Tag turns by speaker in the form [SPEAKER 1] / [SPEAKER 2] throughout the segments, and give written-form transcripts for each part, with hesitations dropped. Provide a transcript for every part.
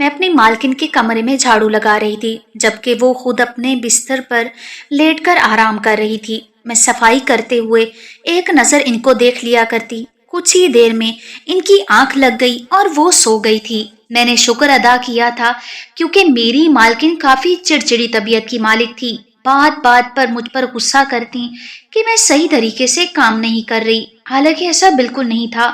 [SPEAKER 1] میں اپنی مالکن کے کمرے میں جھاڑو لگا رہی تھی جبکہ وہ خود اپنے بستر پر لیٹ کر آرام کر رہی تھی۔ میں صفائی کرتے ہوئے ایک نظر ان کو دیکھ لیا کرتی۔ کچھ ہی دیر میں ان کی آنکھ لگ گئی اور وہ سو گئی تھی۔ میں نے شکر ادا کیا تھا کیونکہ میری مالکن کافی چڑچڑی طبیعت کی مالک تھی۔ بات بات پر مجھ پر غصہ کرتی کہ میں صحیح طریقے سے کام نہیں کر رہی، حالانکہ ایسا بالکل نہیں تھا۔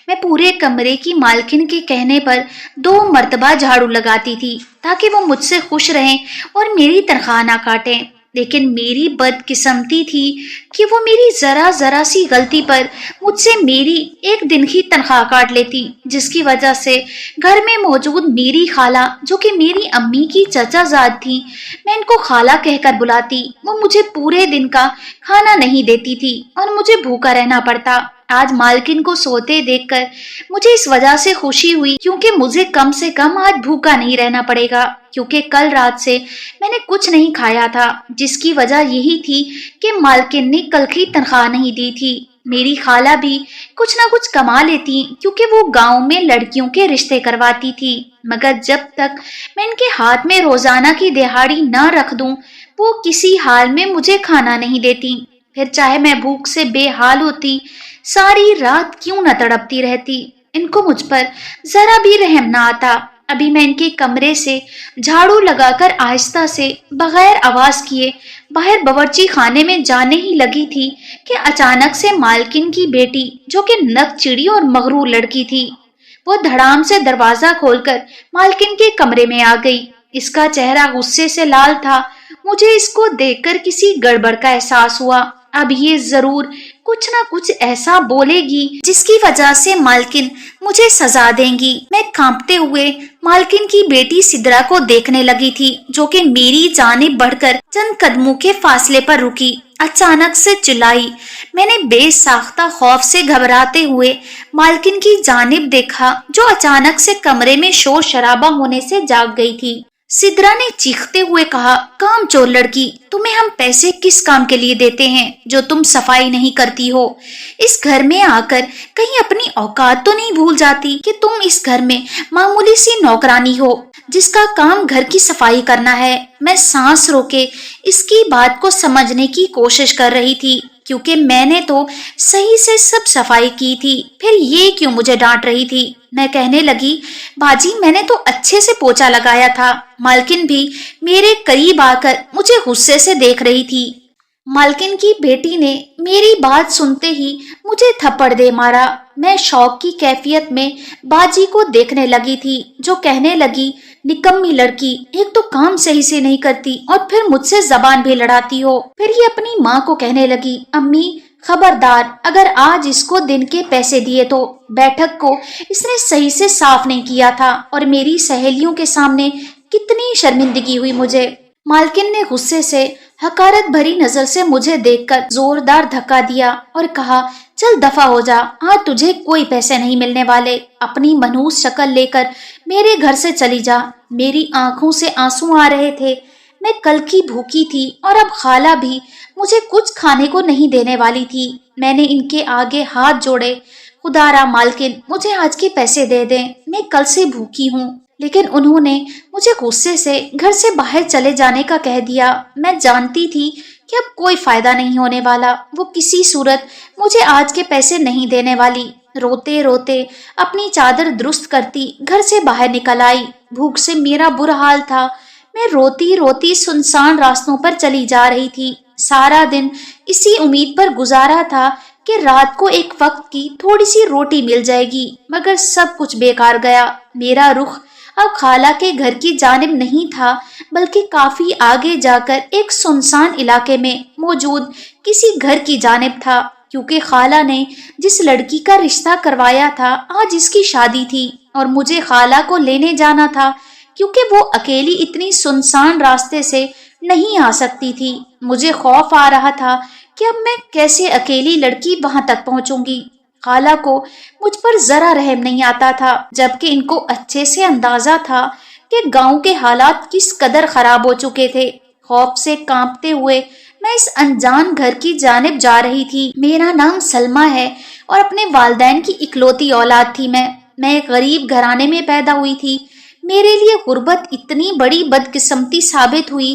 [SPEAKER 1] میں پورے کمرے کی مالکن کے کہنے پر 2 مرتبہ جھاڑو لگاتی تھی تاکہ وہ مجھ سے خوش رہیں اور میری تنخواہ نہ کاٹیں، لیکن میری بدقسمتی تھی کہ وہ میری ذرا سی غلطی پر مجھ سے میری ایک دن کی تنخواہ کاٹ لیتی، جس کی وجہ سے گھر میں موجود میری خالہ جو کہ میری امی کی چچا زاد تھی، میں ان کو خالہ کہہ کر بلاتی، وہ مجھے پورے دن کا کھانا نہیں دیتی تھی اور مجھے بھوکا رہنا پڑتا۔ آج مالکن کو سوتے دیکھ کر مجھے اس وجہ سے خوشی ہوئی کیونکہ مجھے کم سے کم آج بھوکا نہیں رہنا پڑے گا، کیونکہ کل رات سے میں نے کچھ نہیں کھایا تھا، جس کی وجہ یہی تھی کہ مالکن نے کل کی تنخواہ نہیں دی تھی۔ میری خالہ بھی کچھ نہ کچھ کما لیتی کیونکہ وہ گاؤں میں لڑکیوں کے رشتے کرواتی تھی، مگر جب تک میں ان کے ہاتھ میں روزانہ کی دہاڑی نہ رکھ دوں وہ کسی حال میں مجھے کھانا نہیں دیتی، پھر چاہے میں بھوک سے بے حال ہوتی، ساری رات کیوں نہ تڑپتی رہتی، ان کو مجھ پر ذرا بھی رحم نہ آتا۔ ابھی میں ان کے کمرے سے جھاڑو لگا کر آہستہ سے بغیر آواز کیے باہر باورچی خانے میں جانے ہی لگی تھی کہ اچانک سے مالکن کی بیٹی جو کہ نک چڑی اور مغرور لڑکی تھی، وہ دھڑام سے دروازہ کھول کر مالکن کے کمرے میں آ گئی۔ اس کا چہرہ غصے سے لال تھا۔ مجھے اس کو دیکھ کر کسی گڑبڑ کا احساس ہوا۔ اب یہ ضرور کچھ نہ کچھ ایسا بولے گی جس کی وجہ سے مالکن مجھے سزا دیں گی۔ میں کانپتے ہوئے مالکن کی بیٹی سدرا کو دیکھنے لگی تھی جو کہ میری جانب بڑھ کر چند قدموں کے فاصلے پر رکی، اچانک سے چلائی۔ میں نے بے ساختہ خوف سے گھبراتے ہوئے مالکن کی جانب دیکھا جو اچانک سے کمرے میں شور شرابہ ہونے سے جاگ گئی تھی۔ سدرا نے چیختے ہوئے کہا، کام چور لڑکی، تمہیں ہم پیسے کس کام کے لیے دیتے ہیں جو تم صفائی نہیں کرتی ہو؟ اس گھر میں آ کر کہیں اپنی اوقات تو نہیں بھول جاتی کہ تم اس گھر میں معمولی سی نوکرانی ہو جس کا کام گھر کی صفائی کرنا ہے۔ میں سانس روکے اس کی بات کو سمجھنے کی کوشش کر رہی تھی کیونکہ میں نے تو صحیح سے سب صفائی کی تھی، پھر یہ کیوں مجھے ڈانٹ رہی تھی؟ میں کہنے لگی، باجی میں نے تو اچھے سے پوچھا لگایا تھا۔ مالکن بھی میرے قریب آ کر مجھے غصے سے دیکھ رہی تھی۔ مالکن کی بیٹی نے میری بات سنتے ہی مجھے تھپڑ دے مارا۔ میں شوق کی کیفیت میں باجی کو دیکھنے لگی تھی جو کہنے لگی، نکمی لڑکی، ایک تو کام صحیح سے نہیں کرتی اور پھر مجھ سے زبان بھی لڑاتی ہو۔ پھر یہ اپنی ماں کو کہنے لگی، امی خبردار، اگر آج اس کو دن کے پیسے دیے تو بیٹھک کو اس نے صحیح سے صاف نہیں کیا تھا اور میری سہیلیوں کے سامنے کتنی شرمندگی ہوئی مجھے۔ مالکن نے غصے سے حقارت بھری نظر سے مجھے دیکھ کر زوردار دھکا دیا اور کہا، چل دفع ہو جا، آج تجھے کوئی پیسے نہیں ملنے والے، اپنی منحوس شکل لے کر میرے گھر سے چلی جا۔ میری آنکھوں سے آنسو آ رہے تھے۔ میں کل کی بھوکی تھی اور اب خالہ بھی مجھے کچھ کھانے کو نہیں دینے والی تھی۔ میں نے ان کے آگے ہاتھ جوڑے، خدا را مالکن مجھے آج کے پیسے دے دیں، میں کل سے بھوکی ہوں۔ لیکن انہوں نے مجھے غصے سے گھر سے باہر چلے جانے کا کہہ دیا۔ میں جانتی تھی کہ اب کوئی فائدہ نہیں ہونے والا، وہ کسی صورت مجھے آج کے پیسے نہیں دینے والی۔ روتے روتے اپنی چادر درست کرتی گھر سے باہر نکل آئی۔ بھوک سے میرا برا حال تھا۔ میں روتی روتی سنسان راستوں پر چلی جا رہی تھی۔ سارا دن اسی امید پر گزارا تھا کہ رات کو ایک وقت کی تھوڑی سی روٹی مل جائے گی، مگر سب کچھ بیکار گیا۔ میرا رخ اب خالہ کے گھر کی جانب نہیں تھا بلکہ کافی آگے جا کر ایک سنسان علاقے میں موجود کسی گھر کی جانب تھا، کیونکہ خالہ نے جس لڑکی کا رشتہ کروایا تھا آج اس کی شادی تھی اور مجھے خالہ کو لینے جانا تھا کیونکہ وہ اکیلی اتنی سنسان راستے سے نہیں آ سکتی تھی۔ مجھے خوف آ رہا تھا کہ اب میں کیسے اکیلی لڑکی وہاں تک پہنچوں گی۔ خالہ کو مجھ پر ذرا رحم نہیں آتا تھا، جبکہ ان کو اچھے سے اندازہ تھا کہ گاؤں کے حالات کس قدر خراب ہو چکے تھے۔ خوف سے کانپتے ہوئے میں اس انجان گھر کی جانب جا رہی تھی۔ میرا نام سلمہ ہے اور اپنے والدین کی اکلوتی اولاد تھی۔ میں ایک غریب گھرانے میں پیدا ہوئی تھی۔ میرے لیے غربت اتنی بڑی بدقسمتی ثابت ہوئی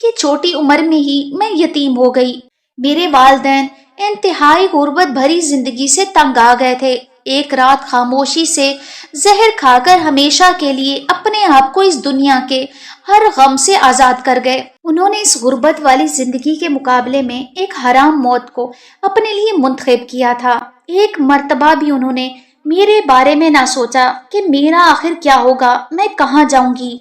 [SPEAKER 1] کہ چھوٹی عمر میں ہی میں یتیم ہو گئی۔ میرے والدین انتہائی غربت بھری زندگی سے تنگ آ گئے تھے۔ ایک رات خاموشی سے زہر کھا کر ہمیشہ کے لیے اپنے آپ کو اس دنیا کے ہر غم سے آزاد کر گئے۔ انہوں نے اس غربت والی زندگی کے مقابلے میں ایک حرام موت کو اپنے لیے منتخب کیا تھا۔ ایک مرتبہ بھی انہوں نے میرے بارے میں نہ سوچا کہ میرا آخر کیا ہوگا، میں کہاں جاؤں گی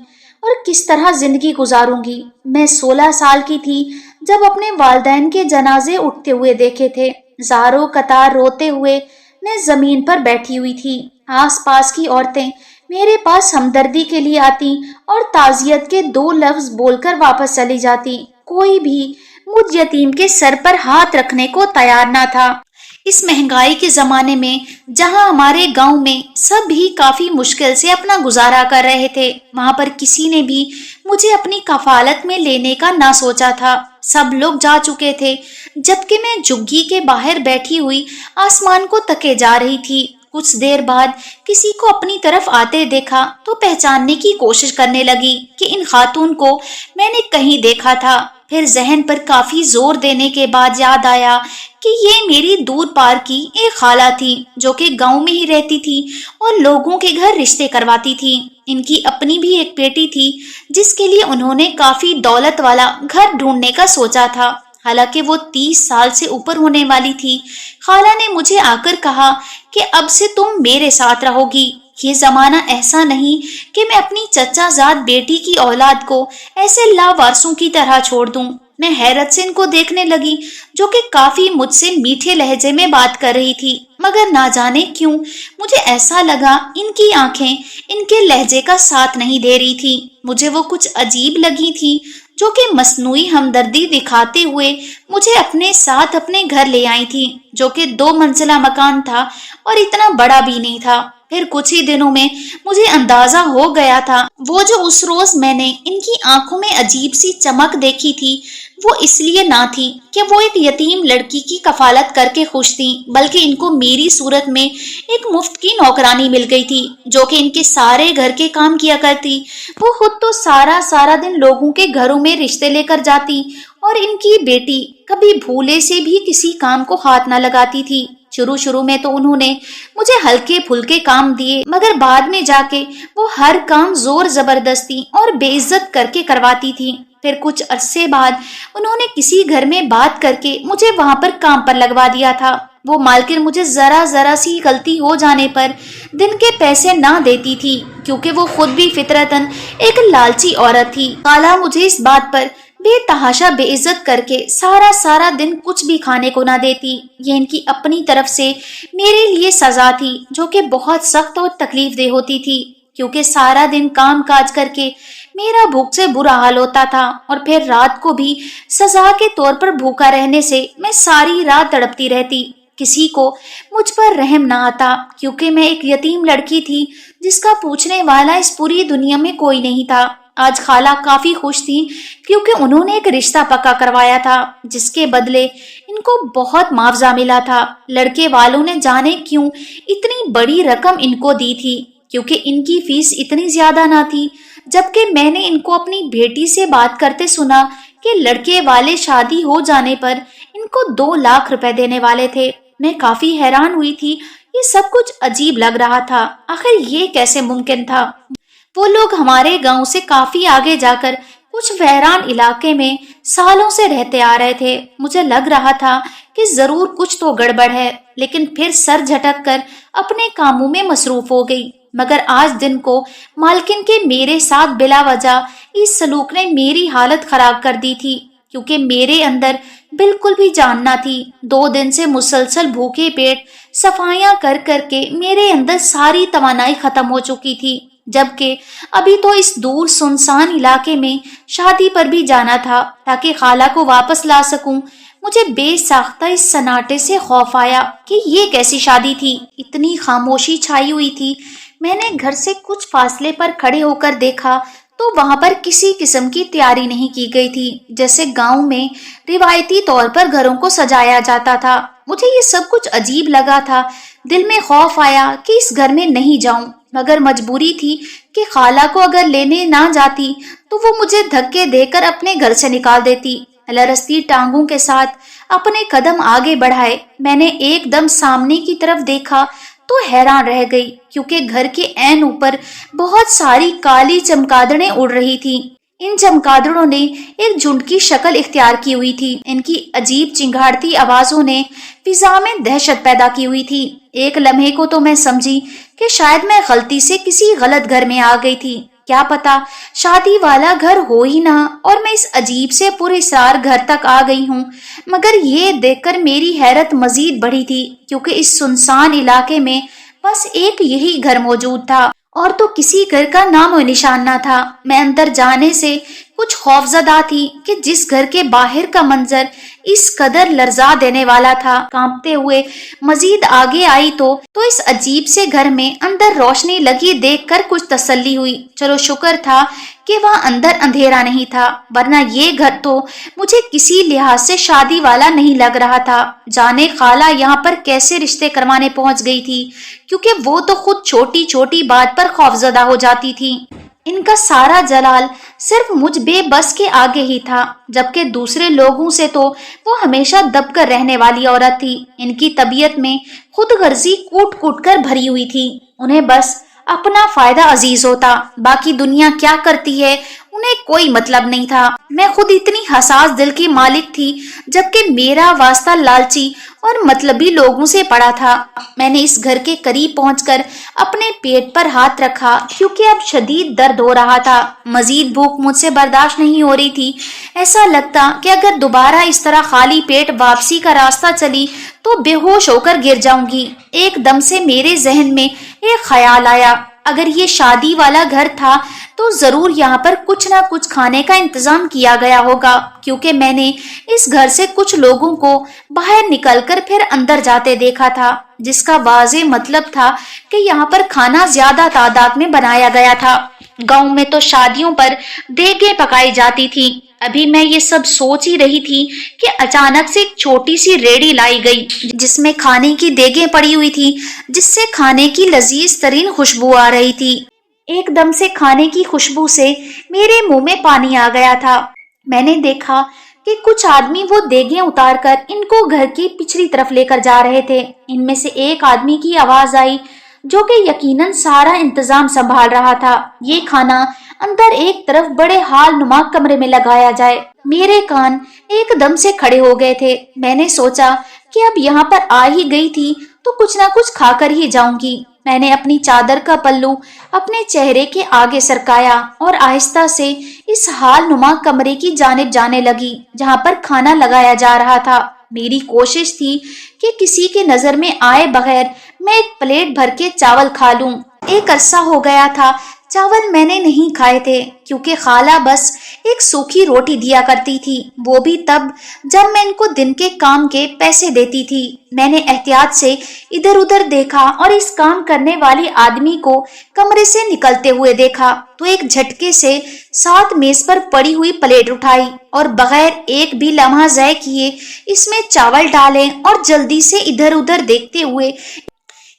[SPEAKER 1] اور کس طرح زندگی گزاروں گی۔ میں 16 سال کی تھی جب اپنے والدین کے جنازے اٹھتے ہوئے دیکھے تھے۔ زاروں قطار روتے ہوئے میں زمین پر بیٹھی ہوئی تھی۔ آس پاس کی عورتیں میرے پاس ہمدردی کے لیے آتی اور تعزیت کے 2 لفظ بول کر واپس چلی جاتی۔ کوئی بھی مجھ یتیم کے سر پر ہاتھ رکھنے کو تیار نہ تھا۔ اس مہنگائی کے زمانے میں جہاں ہمارے گاؤں میں سب ہی کافی مشکل سے اپنا گزارا کر رہے تھے، وہاں پر کسی نے بھی مجھے اپنی کفالت میں لینے کا نہ سوچا تھا۔ سب لوگ جا چکے تھے، جبکہ میں جھگی کے باہر بیٹھی ہوئی آسمان کو تکے جا رہی تھی۔ کچھ دیر بعد کسی کو اپنی طرف آتے دیکھا تو پہچاننے کی کوشش کرنے لگی کہ ان خاتون کو میں نے کہیں دیکھا تھا۔ پھر ذہن پر کافی زور دینے کے بعد یاد آیا کہ یہ میری دور پار کی ایک خالہ تھی جو کہ گاؤں میں ہی رہتی تھی اور لوگوں کے گھر رشتے کرواتی تھی۔ ان کی اپنی بھی ایک بیٹی تھی جس کے لیے انہوں نے کافی دولت والا گھر ڈھونڈنے کا سوچا تھا، حالانکہ وہ 30 سال سے اوپر ہونے والی تھی۔ خالہ نے مجھے آ کر کہا کہ اب سے تم میرے ساتھ رہو گی۔ یہ زمانہ ایسا نہیں کہ میں اپنی چچا زاد بیٹی کی اولاد کو ایسے لاوارثوں کی طرح چھوڑ دوں۔ میں حیرت سے ان کو دیکھنے لگی جو کہ کافی مجھ سے میٹھے لہجے میں بات کر رہی تھی، مگر نہ جانے کیوں مجھے ایسا لگا ان کی آنکھیں ان کے لہجے کا ساتھ نہیں دے رہی تھی۔ مجھے وہ کچھ عجیب لگی تھی جو کہ مصنوعی ہمدردی دکھاتے ہوئے مجھے اپنے ساتھ اپنے گھر لے آئی تھی، جو کہ 2 منزلہ مکان تھا اور اتنا بڑا بھی نہیں تھا۔ پھر کچھ ہی دنوں میں مجھے اندازہ ہو گیا تھا وہ جو اس روز میں نے ان کی آنکھوں میں عجیب سی چمک دیکھی تھی، وہ اس لیے نہ تھی کہ وہ ایک یتیم لڑکی کی کفالت کر کے خوش تھی، بلکہ ان کو میری صورت میں ایک مفت کی نوکرانی مل گئی تھی جو کہ ان کے سارے گھر کے کام کیا کرتی۔ وہ خود تو سارا دن لوگوں کے گھروں میں رشتے لے کر جاتی اور ان کی بیٹی کبھی بھولے سے بھی کسی کام کو ہاتھ نہ لگاتی تھی۔ شروع میں تو انہوں نے مجھے ہلکے پھلکے کام دیے، مگر بعد میں جا کے وہ ہر کام زور زبردستی اور بے عزت کر کے کرواتی تھی۔ پھر کچھ عرصے بعد انہوں نے کسی گھر میں بات کر کے مجھے وہاں پر کام پر لگوا دیا تھا۔ وہ مالکن مجھے ذرا سی غلطی ہو جانے پر دن کے پیسے نہ دیتی تھی، کیونکہ وہ خود بھی فطرتاً ایک لالچی عورت تھی۔ خالہ مجھے اس بات پر بے تحاشا بے عزت کر کے سارا دن کچھ بھی کھانے کو نہ دیتی۔ یہ ان کی اپنی طرف سے میرے لیے سزا تھی جو کہ بہت سخت اور تکلیف دہ ہوتی تھی، کیونکہ سارا دن کام کاج کر کے میرا بھوک سے برا حال ہوتا تھا اور پھر رات کو بھی سزا کے طور پر بھوکا رہنے سے میں ساری رات تڑپتی رہتی۔ کسی کو مجھ پر رحم نہ آتا، کیونکہ میں ایک یتیم لڑکی تھی جس کا پوچھنے والا اس پوری دنیا میں کوئی نہیں تھا۔ آج خالہ کافی خوش تھی کیونکہ انہوں نے ایک رشتہ پکا کروایا تھا جس کے بدلے ان کو بہت معاوضہ ملا تھا۔ لڑکے والوں نے جانے کیوں اتنی بڑی رقم ان کو دی تھی، کیونکہ ان کی فیس اتنی زیادہ نہ تھی، جبکہ میں نے ان کو اپنی بیٹی سے بات کرتے سنا کہ لڑکے والے شادی ہو جانے پر ان کو 2 لاکھ روپے دینے والے تھے۔ میں کافی حیران ہوئی تھی، یہ سب کچھ عجیب لگ رہا تھا۔ آخر یہ کیسے ممکن تھا؟ وہ لوگ ہمارے گاؤں سے کافی آگے جا کر کچھ ویران علاقے میں سالوں سے رہتے آ رہے تھے۔ مجھے لگ رہا تھا کہ ضرور کچھ تو گڑبڑ ہے، لیکن پھر سر جھٹک کر اپنے کاموں میں مصروف ہو گئی۔ مگر آج دن کو مالکن کے میرے ساتھ بلا وجہ اس سلوک نے میری حالت خراب کر دی تھی، کیونکہ میرے اندر بالکل بھی جان نہ تھی۔ 2 دن سے مسلسل بھوکے پیٹ صفائیاں کر کے میرے اندر ساری توانائی ختم ہو چکی تھی، جبکہ ابھی تو اس دور سنسان علاقے میں شادی پر بھی جانا تھا تاکہ خالہ کو واپس لا سکوں۔ مجھے بے ساختہ اس سناٹے سے خوف آیا کہ یہ کیسی شادی تھی۔ اتنی خاموشی چھائی ہوئی تھی۔ میں نے گھر سے کچھ فاصلے پر کھڑے ہو کر دیکھا تو وہاں پر کسی قسم کی تیاری نہیں کی گئی تھی، جیسے گاؤں میں روایتی طور پر گھروں کو سجایا جاتا تھا۔ مجھے یہ سب کچھ عجیب لگا تھا۔ دل میں خوف آیا کہ اس گھر میں نہیں جاؤں، مگر مجبوری تھی کہ خالہ کو اگر لینے نہ جاتی تو وہ مجھے دھکے دے کر اپنے گھر سے نکال دیتی۔ لرزتی ٹانگوں کے ساتھ اپنے قدم آگے بڑھائے میں نے ایک دم سامنے کی طرف دیکھا تو حیران رہ گئی، کیونکہ گھر کے عین اوپر بہت ساری کالی چمگادڑیں اڑ رہی تھیں۔ ان چمگادڑوں نے ایک جھنڈ کی شکل اختیار کی ہوئی تھی۔ ان کی عجیب چنگھاڑتی آوازوں نے فضا میں دہشت پیدا کی ہوئی تھی۔ ایک لمحے کو تو میں سمجھی کہ شاید میں غلطی سے کسی غلط گھر میں آ گئی تھی، کیا پتا شادی والا گھر ہو ہی نہ، اور میں اس عجیب سے پراسرار گھر تک آ گئی ہوں۔ مگر یہ دیکھ کر میری حیرت مزید بڑھی تھی، کیونکہ اس سنسان علاقے میں بس ایک یہی گھر موجود تھا، اور تو کسی گھر کا نام و نشان نہ تھا۔ میں اندر جانے سے کچھ خوفزدہ تھی کہ جس گھر کے باہر کا منظر اس قدر لرزا دینے والا تھا۔ کانپتے ہوئے مزید آگے آئی تو اس عجیب سے گھر میں اندر روشنی لگی دیکھ کر کچھ تسلی ہوئی۔ چلو شکر تھا کہ وہاں اندر اندھیرا نہیں تھا، ورنہ یہ گھر تو مجھے کسی لحاظ سے شادی والا نہیں لگ رہا تھا۔ جانے خالہ یہاں پر کیسے رشتے کروانے پہنچ گئی تھی، کیونکہ وہ تو خود چھوٹی چھوٹی بات پر خوفزدہ ہو جاتی تھی۔ ان کا سارا جلال صرف مجھ بے بس کے آگے ہی تھا، جبکہ دوسرے لوگوں سے تو وہ ہمیشہ دب کر رہنے والی عورت تھی۔ ان کی طبیعت میں خود غرضی کوٹ کوٹ کر بھری ہوئی تھی۔ انہیں بس اپنا فائدہ عزیز ہوتا، باقی دنیا کیا کرتی ہے انہیں کوئی مطلب نہیں تھا۔ میں خود اتنی حساس دل کی مالک تھی، جبکہ میرا واسطہ لالچی اور مطلبی لوگوں سے پڑا تھا۔ میں نے اس گھر کے قریب پہنچ کر اپنے پیٹ پر ہاتھ رکھا، کیونکہ اب شدید درد ہو رہا تھا۔ مزید بھوک مجھ سے برداشت نہیں ہو رہی تھی۔ ایسا لگتا کہ اگر دوبارہ اس طرح خالی پیٹ واپسی کا راستہ چلی تو بے ہوش ہو کر گر جاؤں گی۔ ایک دم سے میرے ذہن میں ایک خیال آیا، اگر یہ شادی والا گھر تھا تو ضرور یہاں پر کچھ نہ کچھ کھانے کا انتظام کیا گیا ہوگا، کیونکہ میں نے اس گھر سے کچھ لوگوں کو باہر نکل کر پھر اندر جاتے دیکھا تھا، جس کا واضح مطلب تھا کہ یہاں پر کھانا زیادہ تعداد میں بنایا گیا تھا۔ گاؤں میں تو شادیوں پر دیگیں پکائی جاتی تھی۔ ابھی میں یہ سب سوچ ہی رہی تھی کہ اچانک سے ایک چھوٹی سی ریڑھی لائی گئی، جس میں کھانے کی دیگیں پڑی ہوئی تھی، جس سے کھانے کی لذیذ ترین خوشبو آ رہی تھی۔ ایک دم سے کھانے کی خوشبو سے میرے منہ میں پانی آ گیا تھا۔ میں نے دیکھا کہ کچھ آدمی وہ دیگیں اتار کر ان کو گھر کی پچھلی طرف لے کر جا رہے تھے۔ ان میں سے ایک آدمی کی آواز آئی، جو کہ یقیناً سارا انتظام سنبھال رہا تھا، یہ کھانا اندر ایک طرف بڑے حال نما کمرے میں لگایا جائے۔ میرے کان ایک دم سے کھڑے ہو گئے تھے۔ میں نے سوچا کہ اب یہاں پر آ ہی گئی تھی تو کچھ نہ کچھ کھا کر ہی جاؤں گی۔ میں نے اپنی چادر کا پلو اپنے چہرے کے آگے سرکایا اور آہستہ سے اس حال نما کمرے کی جانب جانے لگی جہاں پر کھانا لگایا جا رہا تھا۔ میری کوشش تھی کہ کسی کے نظر میں آئے بغیر میں ایک پلیٹ بھر کے چاول کھا لوں۔ ایک عرصہ ہو گیا تھا چاول میں نے نہیں کھائے تھے، کیونکہ خالہ بس ایک سوکھی روٹی دیا کرتی تھی، وہ بھی تب جب میں ان کو دن کے کام کے پیسے دیتی تھی۔ میں نے احتیاط سے ادھر ادھر دیکھا اور اس کام کرنے والے آدمی کو کمرے سے نکلتے ہوئے دیکھا تو ایک جھٹکے سے ساتھ میز پر پڑی ہوئی پلیٹ اٹھائی اور بغیر ایک بھی لمحہ ضائع کیے اس میں چاول ڈالے اور جلدی سے ادھر ادھر دیکھتے ہوئے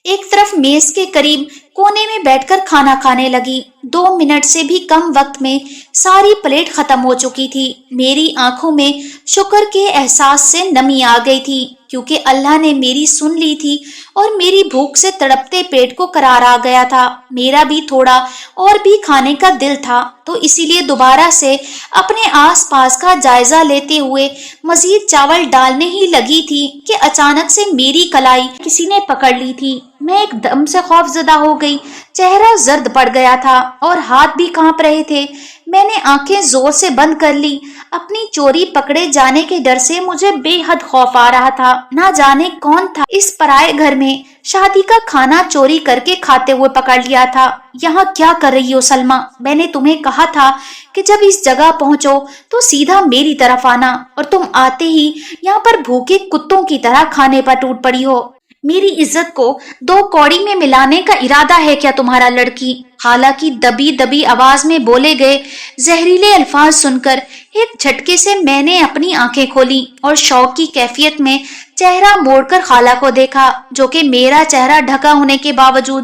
[SPEAKER 1] ایک طرف میز کے قریب کونے میں بیٹھ کر کھانا کھانے لگی۔ 2 منٹ سے بھی کم وقت میں ساری پلیٹ ختم ہو چکی تھی۔ میری آنکھوں میں شکر کے احساس سے نمی آ گئی تھی، کیونکہ اللہ نے میری سن لی تھی اور میری بھوک سے تڑپتے پیٹ کو قرار آ گیا تھا۔ میرا بھی تھوڑا اور بھی کھانے کا دل تھا، تو اسی لیے دوبارہ سے اپنے آس پاس کا جائزہ لیتے ہوئے مزید چاول ڈالنے ہی لگی تھی کہ اچانک سے میری کلائی کسی نے پکڑ لی تھی۔ میں ایک دم سے خوف زدہ ہو گئی، چہرہ زرد پڑ گیا تھا اور ہاتھ بھی کانپ رہے تھے۔ میں نے آنکھیں زور سے بند کر لی۔ اپنی چوری پکڑے جانے کے ڈر سے مجھے بے حد خوف آ رہا تھا۔ نہ جانے کون تھا اس پرائے گھر میں شادی کا کھانا چوری کر کے کھاتے ہوئے پکڑ لیا تھا۔ یہاں کیا کر رہی ہو سلمہ؟ میں نے تمہیں کہا تھا کہ جب اس جگہ پہنچو تو سیدھا میری طرف آنا، اور تم آتے ہی یہاں پر بھوکے کتوں کی طرح کھانے پر ٹوٹ پڑی ہو۔ میری عزت کو 2 کوڑی میں ملانے کا ارادہ ہے کیا تمہارا لڑکی؟ خالہ کی دبی دبی آواز میں بولے گئے زہریلے الفاظ سن کر ایک جھٹکے سے میں نے اپنی آنکھیں کھولی اور شوق کی کیفیت میں چہرہ موڑ کر خالہ کو دیکھا، جو کہ میرا چہرہ ڈھکا ہونے کے باوجود